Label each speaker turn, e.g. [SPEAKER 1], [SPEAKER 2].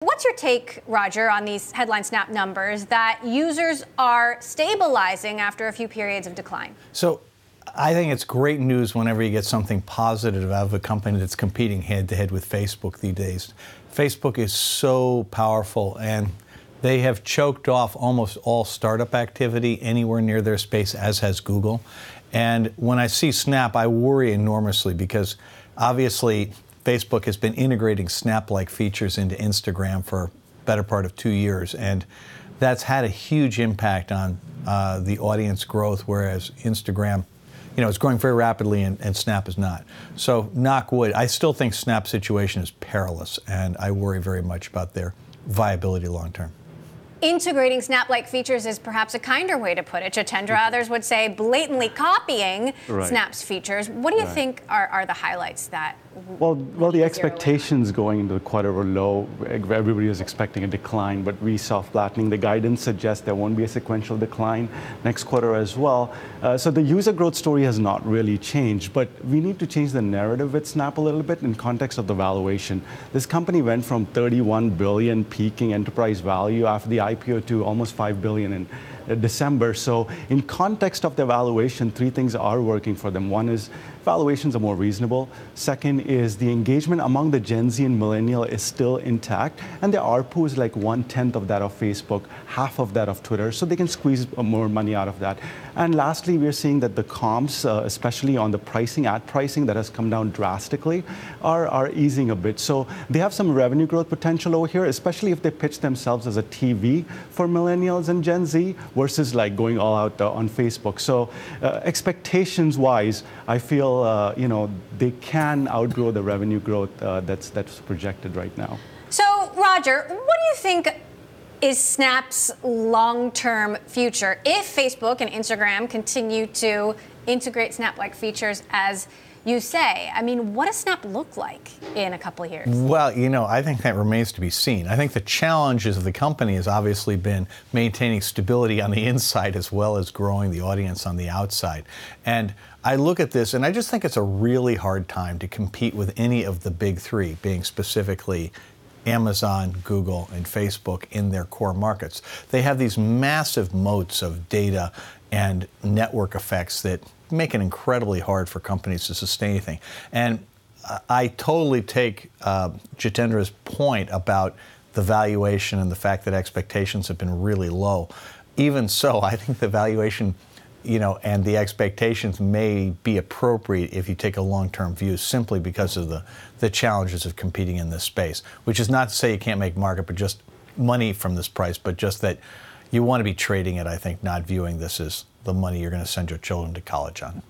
[SPEAKER 1] What's your take, Roger, on these headline snap numbers that users are stabilizing after a few periods of decline?
[SPEAKER 2] So I think it's great news whenever you get something positive out of a company that's competing head-to-head with Facebook these days. Facebook is so powerful, and they have choked off almost all startup activity anywhere near their space, as has Google. And when I see Snap, I worry enormously because obviously Facebook has been integrating Snap-like features into Instagram for a better part of 2 years, and that's had a huge impact on the audience growth, whereas Instagram, is growing very rapidly and Snap is not. So knock wood, I still think Snap's situation is perilous, and I worry very much about their viability long term.
[SPEAKER 1] Integrating Snap-like features is perhaps a kinder way to put it. Jitendra, others would say blatantly copying Snap's features. What do you think are the highlights that?
[SPEAKER 3] Well, the expectations going into the quarter were low. Everybody was expecting a decline, but we saw flattening. The guidance suggests there won't be a sequential decline next quarter as well. So the user growth story has not really changed, but we need to change the narrative with Snap a little bit in context of the valuation. This company went from 31 billion peaking enterprise value after the IPO to almost 5 billion in December. So in context of the valuation, three things are working for them. One is valuations are more reasonable. Second is the engagement among the Gen Z and millennial is still intact. And the ARPU is like 1/10 of that of Facebook, half of that of Twitter. So they can squeeze more money out of that. And lastly, we're seeing that the comps, especially on the pricing, ad pricing that has come down drastically, are easing a bit. So they have some revenue growth potential over here, especially if they pitch themselves as a TV for millennials and Gen Z versus like going all out on Facebook. So expectations-wise, I feel they can outgrow the revenue growth that's projected right now.
[SPEAKER 1] So, Roger, what do you think is Snap's long-term future if Facebook and Instagram continue to integrate Snap-like features as you say? I mean, what does Snap look like in a couple of years?
[SPEAKER 2] Well, I think that remains to be seen. I think the challenges of the company has obviously been maintaining stability on the inside as well as growing the audience on the outside. And I look at this and I just think it's a really hard time to compete with any of the big three, being specifically Amazon, Google, and Facebook in their core markets. They have these massive moats of data and network effects that make it incredibly hard for companies to sustain anything. And I totally take Jitendra's point about the valuation and the fact that expectations have been really low. Even so, I think the valuation and the expectations may be appropriate if you take a long-term view simply because of the challenges of competing in this space, which is not to say you can't make market, but just money from this price, but just that you want to be trading it, I think, not viewing this as the money you're going to send your children to college on.